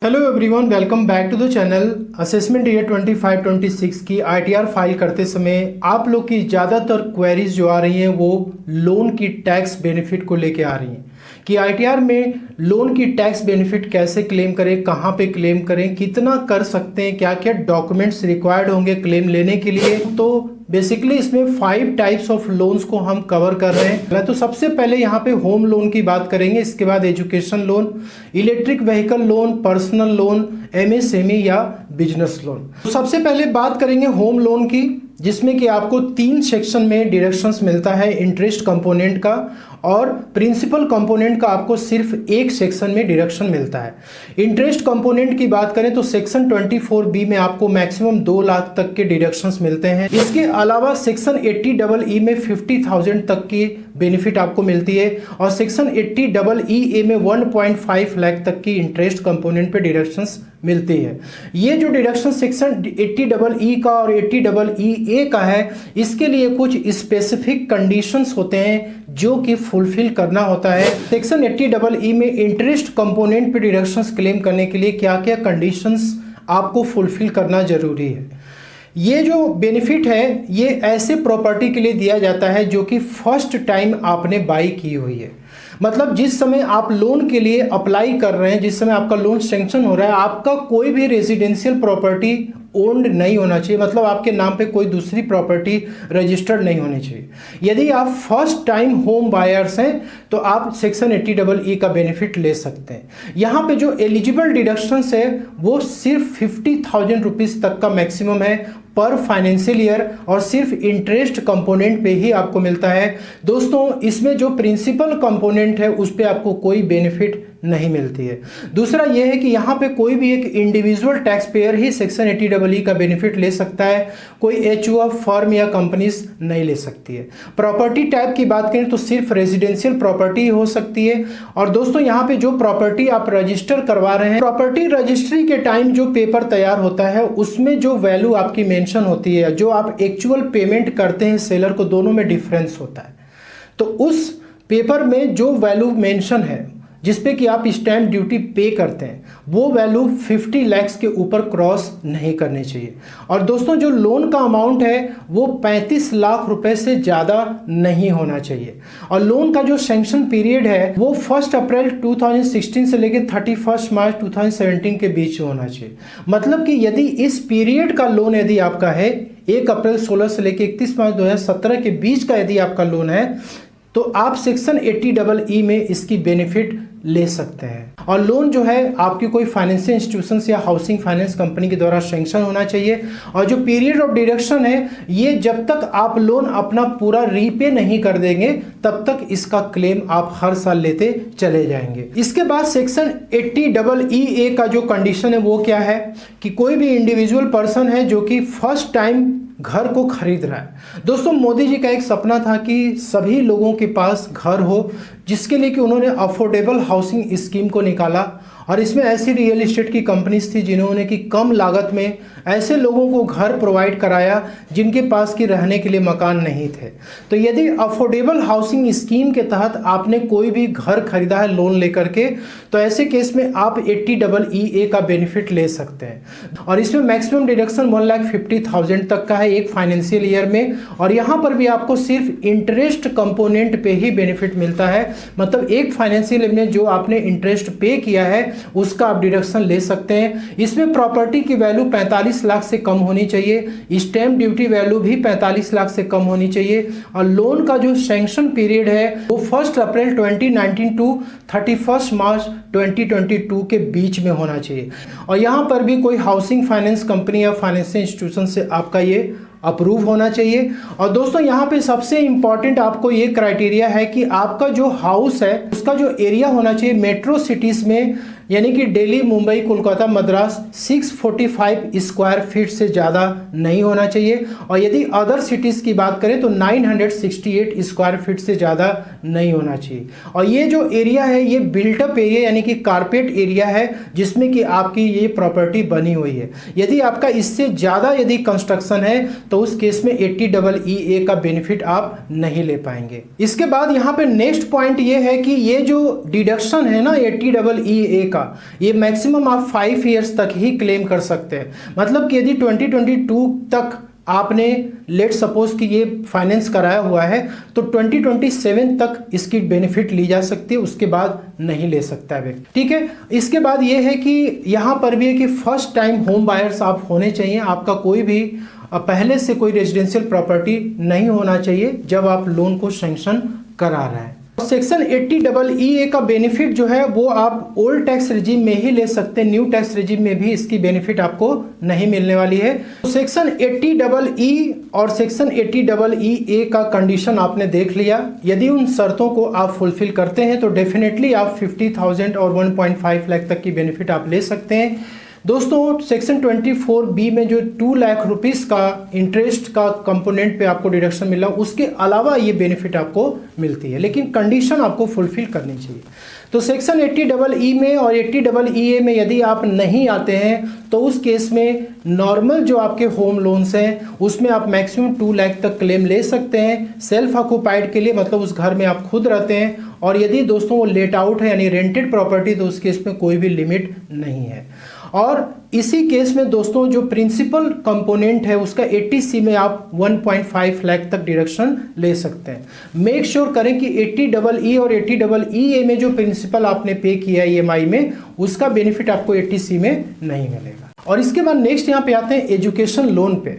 Hello everyone, welcome back to the channel. Assessment year 25-26 की ITR file करते समय आप लोग की ज़्यादातर क्वेरीज जो आ रही हैं वो लोन की टैक्स बेनिफिट को लेके आ रही हैं कि आईटीआर में लोन की टैक्स बेनिफिट कैसे क्लेम करें, कहां पे क्लेम करें, कितना कर सकते हैं, क्या क्या डॉक्यूमेंट्स रिक्वायर्ड होंगे क्लेम लेने के लिए। तो बेसिकली इसमें 5 टाइप्स ऑफ लोन्स को हम कवर कर रहे हैं। तो सबसे पहले यहाँ पे होम लोन की बात करेंगे, इसके बाद education loan, electric vehicle loan, personal loan, MSME या बिजनेस लोन। तो सबसे पहले बात करेंगे होम लोन की, जिसमें कि आपको 3 सेक्शन में डिडक्शंस मिलता है। इंटरेस्ट कंपोनेंट का और प्रिंसिपल कंपोनेंट का आपको सिर्फ एक सेक्शन में डिडक्शन मिलता है। इंटरेस्ट कंपोनेंट की बात करें तो सेक्शन 24B में आपको मैक्सिमम 2 लाख तक के डिडक्शंस मिलते हैं। इसके अलावा सेक्शन 80EE में 50,000 तक की बेनिफिट आपको मिलती है और सेक्शन 80EE में 1.5 लाख तक की इंटरेस्ट कंपोनेंट पे डिडक्शंस मिलती है। ये जो डिडक्शन सेक्शन 80EE का और 80EA का है, इसके लिए कुछ स्पेसिफिक कंडीशंस होते हैं जो कि फुलफिल करना होता है। सेक्शन 80EE में इंटरेस्ट कंपोनेंट पे डिडक्शंस क्लेम करने के लिए क्या क्या कंडीशंस आपको फुलफिल करना जरूरी है। ये जो बेनिफिट है ये ऐसे प्रॉपर्टी के लिए दिया जाता है जो कि फर्स्ट टाइम आपने बाई की हुई है। मतलब जिस समय आप लोन के लिए अप्लाई कर रहे हैं, जिस समय आपका लोन सैंक्शन हो रहा है, आपका कोई भी रेजिडेंशियल प्रॉपर्टी ओन्ड नहीं होना चाहिए। मतलब आपके नाम पे कोई दूसरी प्रॉपर्टी रजिस्टर्ड नहीं होनी चाहिए। यदि आप फर्स्ट टाइम होम बायर्स हैं तो आप सेक्शन 80EE का बेनिफिट ले सकते हैं। यहाँ पे जो एलिजिबल डिडक्शंस है वो सिर्फ 50,000 रुपीज़ तक का मैक्सिमम है पर फाइनेंशियल ईयर और सिर्फ इंटरेस्ट कंपोनेंट पे ही आपको मिलता है। दोस्तों, इसमें जो प्रिंसिपल कंपोनेंट है उस पर आपको कोई बेनिफिट नहीं मिलती है। दूसरा यह है कि यहाँ पे कोई भी एक इंडिविजुअल टैक्स पेयर ही सेक्शन 80EE का बेनिफिट ले सकता है, कोई एचयूएफ फर्म या कंपनीज नहीं ले सकती है। प्रॉपर्टी टाइप की बात करें तो सिर्फ रेजिडेंशियल प्रॉपर्टी हो सकती है। और दोस्तों, यहाँ पे जो प्रॉपर्टी आप रजिस्टर करवा रहे हैं, प्रॉपर्टी रजिस्ट्री के टाइम जो पेपर तैयार होता है उसमें जो वैल्यू आपकी मेंशन होती है, जो आप एक्चुअल पेमेंट करते हैं सेलर को, दोनों में डिफरेंस होता है। तो उस पेपर में जो वैल्यू मेंशन है जिसपे कि आप स्टैंप ड्यूटी पे करते हैं, वो वैल्यू 50 लाख के ऊपर क्रॉस नहीं करनी चाहिए। और दोस्तों, जो लोन का अमाउंट है वो 35 लाख रुपए से ज़्यादा नहीं होना चाहिए। और लोन का जो सैंक्शन पीरियड है वो 1 अप्रैल 2016 से लेकर 31 मार्च 2017 के बीच होना चाहिए। मतलब कि यदि इस पीरियड का लोन यदि आपका है 1 अप्रैल 16 से लेकर 31 मार्च 2017 के बीच का यदि आपका लोन है तो आप सेक्शन 80EE में इसकी बेनिफिट ले सकते हैं। और लोन जो है आपकी कोई फाइनेंशियल इंस्टीट्यूशन या हाउसिंग फाइनेंस कंपनी के द्वारा सैंक्शन होना चाहिए। और जो पीरियड ऑफ डिडक्शन है ये जब तक आप लोन अपना पूरा रीपे नहीं कर देंगे तब तक इसका क्लेम आप हर साल लेते चले जाएंगे। इसके बाद सेक्शन 80EE का जो कंडीशन है वो क्या है कि कोई भी इंडिविजुअल पर्सन है जो कि फर्स्ट टाइम घर को खरीद रहा है। दोस्तों, मोदी जी का एक सपना था कि सभी लोगों के पास घर हो, जिसके लिए कि उन्होंने अफोर्डेबल हाउसिंग स्कीम को निकाला। और इसमें ऐसी रियल एस्टेट की कंपनीज थी जिन्होंने कि कम लागत में ऐसे लोगों को घर प्रोवाइड कराया जिनके पास कि रहने के लिए मकान नहीं थे। तो यदि अफोर्डेबल हाउसिंग स्कीम के तहत आपने कोई भी घर खरीदा है लोन लेकर के, तो ऐसे केस में आप 80EE का बेनिफिट ले सकते हैं। और इसमें मैक्सिमम डिडक्शन 1,50,000 तक का है एक फाइनेंशियल ईयर में। और यहाँ पर भी आपको सिर्फ इंटरेस्ट कंपोनेंट पे ही बेनिफिट मिलता है। मतलब एक फाइनेंशियल ईयर में जो आपने इंटरेस्ट पे किया है उसका आप डिडक्शन ले सकते हैं। इसमें प्रॉपर्टी की वैल्यू 45 लाख से कम होनी चाहिए, स्टैंप ड्यूटी वैल्यू भी 45 लाख से कम होनी चाहिए। और लोन का जो सैंक्शन पीरियड है वो 1 अप्रैल 2019 टू 31 मार्च 2022 के बीच में होना चाहिए। और यहाँ पर भी कोई हाउसिंग फाइनेंस कंपनी या फाइनेंशियल इंस्टीट्यूशन से आपका ये अप्रूव होना चाहिए। और दोस्तों, यहाँ पे सबसे इंपॉर्टेंट आपको ये क्राइटेरिया है कि आपका जो हाउस है उसका जो एरिया होना चाहिए मेट्रो सिटीज में, यानी कि दिल्ली, मुंबई, कोलकाता, मद्रास 645 स्क्वायर फीट से ज़्यादा नहीं होना चाहिए। और यदि अदर सिटीज़ की बात करें तो 968 स्क्वायर फीट से ज़्यादा नहीं होना चाहिए। और ये जो एरिया है ये बिल्टअप एरिया यानी कि कारपेट एरिया है जिसमें कि आपकी ये प्रॉपर्टी बनी हुई है। यदि आपका इससे ज़्यादा यदि कंस्ट्रक्शन है तो उस केस में 80EE का बेनिफिट आप नहीं ले पाएंगे। इसके बाद यहाँ पे नेक्स्ट पॉइंट ये है कि ये जो डिडक्शन है ना 80EE का ये मैक्सिमम आप 5 ईयर्स तक ही क्लेम कर सकते हैं। मतलब कि यदि 2022 तक आपने लेट सपोज कि ये फाइनेंस कराया हुआ है तो 2027 तक इसकी बेनिफिट ली जा सकती है, उसके बाद नहीं ले सकता है व्यक्ति। ठीक है, इसके बाद ये है कि यहाँ पर भी है कि फर्स्ट टाइम होम बायर्स आप होने चाहिए। आपका कोई भी पहले से कोई रेजिडेंशियल प्रॉपर्टी नहीं होना चाहिए जब आप लोन को सैंक्शन करा रहे हैं। सेक्शन 80EE का बेनिफिट जो है वो आप ओल्ड टैक्स रिजीम में ही ले सकते हैं, न्यू टैक्स रिजीम में भी इसकी बेनिफिट आपको नहीं मिलने वाली है। सेक्शन 80EE और सेक्शन 80EA का कंडीशन आपने देख लिया। यदि उन शर्तों को आप फुलफिल करते हैं तो डेफिनेटली आप 50,000 और 1.5 लाख तक की बेनिफिट आप ले सकते हैं। दोस्तों सेक्शन 24B में जो 2 लाख रुपीस का इंटरेस्ट का कंपोनेंट पे आपको डिडक्शन मिला, उसके अलावा ये बेनिफिट आपको मिलती है, लेकिन कंडीशन आपको फुलफिल करनी चाहिए। तो सेक्शन 80EE में और 80EA में यदि आप नहीं आते हैं तो उस केस में नॉर्मल जो आपके होम लोन्स हैं उसमें आप मैक्सिमम 2 लाख तक क्लेम ले सकते हैं सेल्फ ऑक्यूपाइड के लिए, मतलब उस घर में आप खुद रहते हैं। और यदि दोस्तों वो लेट आउट है यानी रेंटेड प्रॉपर्टी तो उस केस में कोई भी लिमिट नहीं है। और इसी केस में दोस्तों जो प्रिंसिपल कंपोनेंट है उसका 80C में आप 1.5 लाख तक डिडक्शन ले सकते हैं। मेक श्योर करें कि 80EE और 80EA में जो प्रिंसिपल आपने पे किया है EMI में उसका बेनिफिट आपको 80C में नहीं मिलेगा। और इसके बाद नेक्स्ट यहाँ पे आते हैं एजुकेशन लोन पे।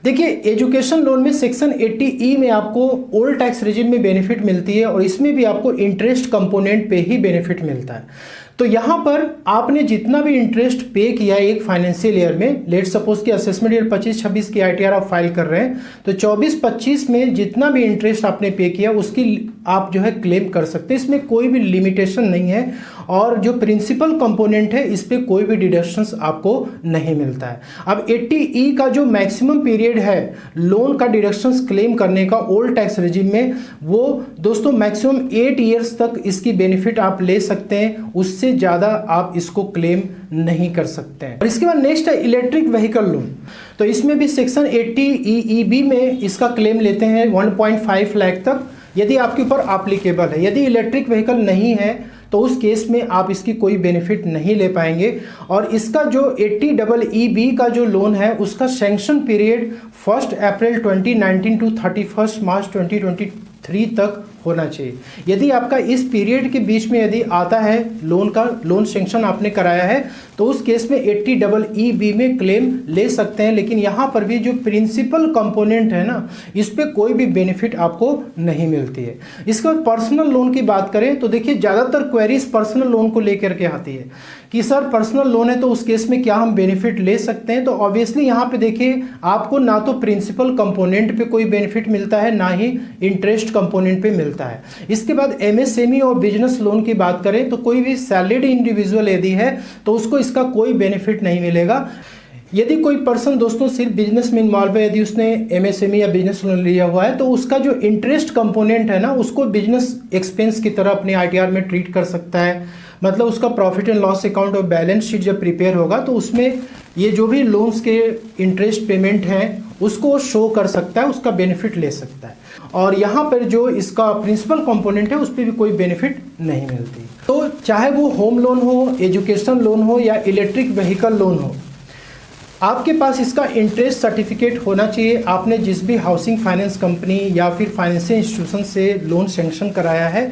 देखिए एजुकेशन लोन में सेक्शन 80E में आपको ओल्ड टैक्स रिजिम में बेनिफिट मिलती है और इसमें भी आपको इंटरेस्ट कंपोनेंट पे ही बेनिफिट मिलता है। तो यहाँ पर आपने जितना भी इंटरेस्ट पे किया है एक फाइनेंशियल ईयर में, लेट सपोज कि असेसमेंट ईयर 25-26 की ITR आप फाइल कर रहे हैं तो 24-25 में जितना भी इंटरेस्ट आपने पे किया उसकी आप जो है क्लेम कर सकते हैं। इसमें कोई भी लिमिटेशन नहीं है और जो प्रिंसिपल कंपोनेंट है इस पर कोई भी डिडक्शंस आपको नहीं मिलता है। अब 80E का जो मैक्सिमम पीरियड है लोन का डिडक्शंस क्लेम करने का ओल्ड टैक्स रिजिम में, वो दोस्तों मैक्सिमम 8 ईयर्स तक इसकी बेनिफिट आप ले सकते हैं, उससे ज़्यादा आप इसको क्लेम नहीं कर सकते हैं। और इसके बाद नेक्स्ट है इलेक्ट्रिक व्हीकल लोन। तो इसमें भी सेक्शन 80EEB में इसका क्लेम लेते हैं 1.5 लाख तक यदि आपके ऊपर एप्लीकेबल है। यदि इलेक्ट्रिक व्हीकल नहीं है तो उस केस में आप इसकी कोई बेनिफिट नहीं ले पाएंगे। और इसका जो 80EEB का जो लोन है उसका सैंक्शन पीरियड 1 अप्रैल 2019 टू 31 मार्च 2023 तक होना चाहिए। यदि आपका इस पीरियड के बीच में यदि आता है लोन सैंक्शन आपने कराया है तो उस केस में 80EEB में क्लेम ले सकते हैं, लेकिन यहाँ पर भी जो प्रिंसिपल कंपोनेंट है ना इस पर कोई भी बेनिफिट आपको नहीं मिलती है। इसके बाद पर्सनल लोन की बात करें तो देखिए ज़्यादातर क्वेरीज पर्सनल लोन को लेकर के आती है कि सर पर्सनल लोन है तो उस केस में क्या हम बेनिफिट ले सकते हैं। तो ऑब्वियसली यहाँ पे देखिए आपको ना तो प्रिंसिपल कंपोनेंट पे कोई बेनिफिट मिलता है ना ही इंटरेस्ट कंपोनेंट पे मिलता है। इसके बाद MSME और बिजनेस लोन की बात करें तो कोई भी सैलरीड इंडिविजुअल यदि है तो उसको इसका कोई बेनिफिट नहीं मिलेगा। यदि कोई पर्सन दोस्तों सिर्फ बिजनेस में इन्वॉल्व है, यदि उसने MSME या बिजनेस लोन लिया हुआ है तो उसका जो इंटरेस्ट कंपोनेंट है ना उसको बिजनेस एक्सपेंस की तरह अपने ITR में ट्रीट कर सकता है। मतलब उसका प्रॉफिट एंड लॉस अकाउंट और बैलेंस शीट जब प्रिपेयर होगा तो उसमें ये जो भी लोन्स के इंटरेस्ट पेमेंट हैं उसको शो कर सकता है, उसका बेनिफिट ले सकता है। और यहाँ पर जो इसका प्रिंसिपल कंपोनेंट है उस पर भी कोई बेनिफिट नहीं मिलती। तो चाहे वो होम लोन हो, एजुकेशन लोन हो या इलेक्ट्रिक व्हीकल लोन हो, आपके पास इसका इंटरेस्ट सर्टिफिकेट होना चाहिए। आपने जिस भी हाउसिंग फाइनेंस कंपनी या फिर फाइनेंशियल इंस्टीट्यूशन से लोन सैंक्शन कराया है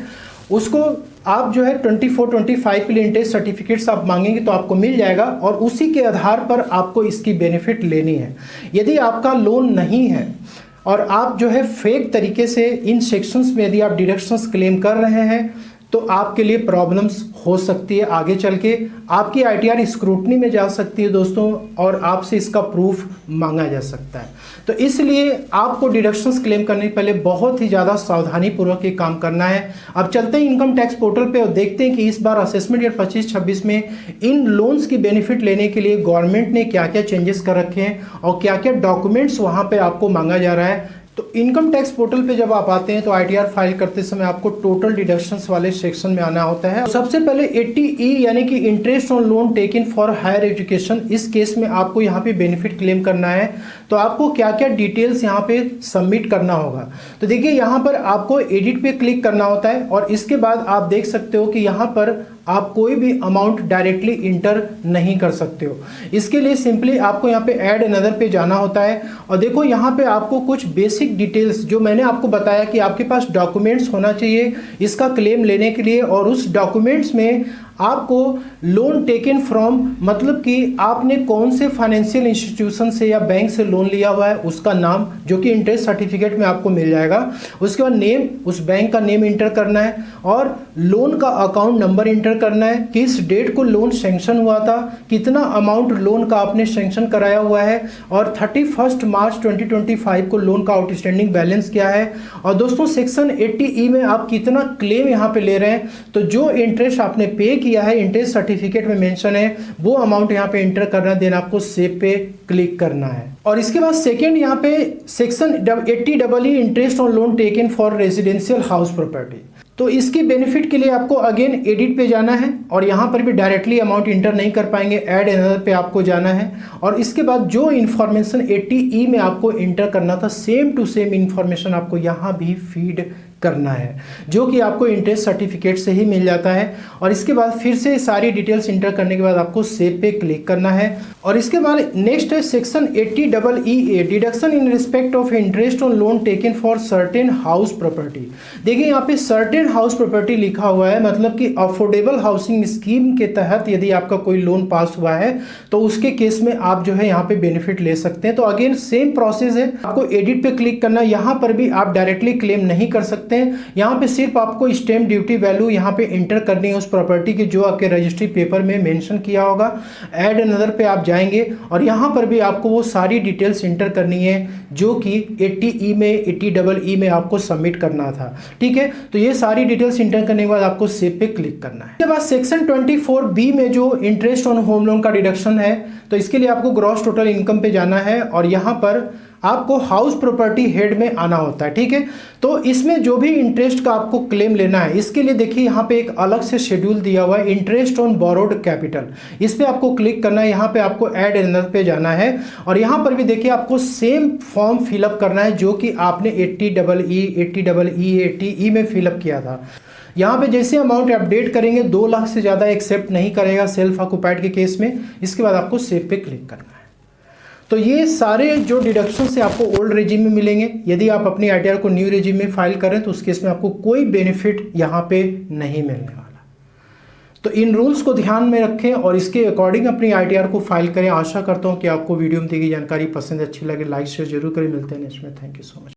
उसको आप जो है 24-25 के लिए इंटरेस्ट सर्टिफिकेट्स आप मांगेंगे तो आपको मिल जाएगा और उसी के आधार पर आपको इसकी बेनिफिट लेनी है। यदि आपका लोन नहीं है और आप जो है फेक तरीके से इन सेक्शंस में यदि आप डिडक्शंस क्लेम कर रहे हैं तो आपके लिए प्रॉब्लम्स हो सकती है। आगे चल के आपकी ITR स्क्रूटनी में जा सकती है दोस्तों और आपसे इसका प्रूफ मांगा जा सकता है। तो इसलिए आपको डिडक्शंस क्लेम करने से पहले बहुत ही ज़्यादा सावधानी पूर्वक ये काम करना है। अब चलते हैं इनकम टैक्स पोर्टल पे और देखते हैं कि इस बार असेसमेंट ईयर 25-26 में इन लोन्स की बेनिफिट लेने के लिए गवर्नमेंट ने क्या क्या चेंजेस कर रखे हैं और क्या क्या डॉक्यूमेंट्स वहाँ पर आपको मांगा जा रहा है। तो इनकम टैक्स पोर्टल पे जब आप आते हैं तो ITR फाइल करते समय आपको टोटल डिडक्शंस वाले सेक्शन में आना होता है। तो सबसे पहले 80E यानी कि interest on loan taken for higher education, इस केस में आपको यहाँ पे बेनिफिट क्लेम करना है। तो आपको क्या क्या डिटेल्स यहाँ पे सबमिट करना होगा। तो देखिए यहाँ पर आपको एडिट पे क्लिक करना होता है और इसके बाद आप देख सकते हो कि यहाँ पर आप कोई भी अमाउंट डायरेक्टली इंटर नहीं कर सकते हो। इसके लिए सिंपली आपको यहाँ पे ऐड अनदर पे जाना होता है और देखो यहाँ पे आपको कुछ बेसिक डिटेल्स जो मैंने आपको बताया कि आपके पास डॉक्यूमेंट्स होना चाहिए इसका क्लेम लेने के लिए, और उस डॉक्यूमेंट्स में आपको लोन टेकन फ्रॉम मतलब कि आपने कौन से फाइनेंशियल इंस्टीट्यूशन से या बैंक से लोन लिया हुआ है उसका नाम, जो कि इंटरेस्ट सर्टिफिकेट में आपको मिल जाएगा। उसके बाद नेम, उस बैंक का नेम इंटर करना है और लोन का अकाउंट नंबर इंटर करना है, किस डेट को लोन सेंक्शन हुआ था, कितना अमाउंट लोन का आपने सेंक्शन कराया हुआ है और 31 मार्च 2025 को लोन का आउटस्टैंडिंग बैलेंस क्या है, और दोस्तों सेक्शन 80E में आप कितना क्लेम यहाँ पे ले रहे हैं। तो जो इंटरेस्ट आपने पे किया है इंटरेस्ट सर्टिफिकेट में मेंशन है वो अमाउंट यहाँ पे एंटर करना है, देन आपको सेव पे क्लिक करना है। और इसके बाद सेकंड यहाँ पे section 80EE interest on loan taken for residential house property. तो इसकी बेनिफिट के लिए आपको अगेन एडिट पे जाना है और यहाँ पर भी डायरेक्टली अमाउंट इंटर नहीं कर पाएंगे, ऐड अनदर पे आपको जाना है और इसके बाद जो इन्फॉर्मेशन 80E में आपको इंटर करना था सेम टू सेम इन्फॉर्मेशन आपको यहाँ भी फीड करना है, जो कि आपको इंटरेस्ट सर्टिफिकेट से ही मिल जाता है। और इसके बाद फिर से सारी डिटेल्स इंटर करने के बाद आपको सेव पे क्लिक करना है। और इसके बाद नेक्स्ट है section 80EE deduction in respect of interest on loan taken for certain house property. देखिए यहाँ पे सर्टेन हाउस प्रॉपर्टी लिखा हुआ है, मतलब कि अफोर्डेबल हाउसिंग स्कीम के तहत यदि आपका कोई लोन पास हुआ है तो उसके केस में आप जो है यहाँ पे बेनिफिट ले सकते हैं। तो अगेन सेम प्रोसेस है, आपको एडिट पे क्लिक करना है। यहाँ पर भी आप डायरेक्टली क्लेम नहीं कर सकते हैं, यहाँ पे सिर्फ आपको स्टैम्प ड्यूटी वैल्यू यहाँ पे इंटर करनी है उस प्रॉपर्टी की जो आपके रजिस्ट्री पेपर में मेंशन किया होगा। ऐड अनदर पे आप जाएंगे और यहाँ पर भी आपको वो सारी डिटेल्स इंटर करनी है जो कि 80E में 80EE में आपको सबमिट करना था। ठीक है, तो ये सारी डिटेल्स इंटर करने के बाद आपको सेव पे क्लिक करना है। इसके बाद सेक्शन 24B में जो इंटरेस्ट ऑन होम लोन का डिडक्शन है, तो इसके लिए आपको ग्रॉस टोटल इनकम पे जाना है और यहाँ पर आपको हाउस प्रॉपर्टी हेड में आना होता है। ठीक है, तो इसमें जो भी इंटरेस्ट का आपको क्लेम लेना है इसके लिए देखिए यहाँ पे एक अलग से शेड्यूल दिया हुआ है, इंटरेस्ट ऑन बोरोड कैपिटल। इस पे आपको क्लिक करना है, यहाँ पे आपको ऐड अनदर पे जाना है और यहाँ पर भी देखिए आपको सेम फॉर्म फिलअप करना है जो कि आपने 80EE में फिलअप किया था। यहाँ पे जैसे अमाउंट अपडेट करेंगे 2 लाख से ज़्यादा एक्सेप्ट नहीं करेगा सेल्फ ऑक्युपाइड के केस में। इसके बाद आपको सेव पे क्लिक करना है। तो ये सारे जो डिडक्शन से आपको ओल्ड रेजिम में मिलेंगे। यदि आप अपनी आईटीआर को न्यू रेजिम में फाइल करें तो उस केस में आपको कोई बेनिफिट यहाँ पे नहीं मिलने वाला। तो इन रूल्स को ध्यान में रखें और इसके अकॉर्डिंग अपनी आईटीआर को फाइल करें। आशा करता हूँ कि आपको वीडियो में दी गई जानकारी पसंद अच्छी लगे। लाइक शेयर जरूर करें। मिलते हैं नेक्स्ट में। Thank you so much.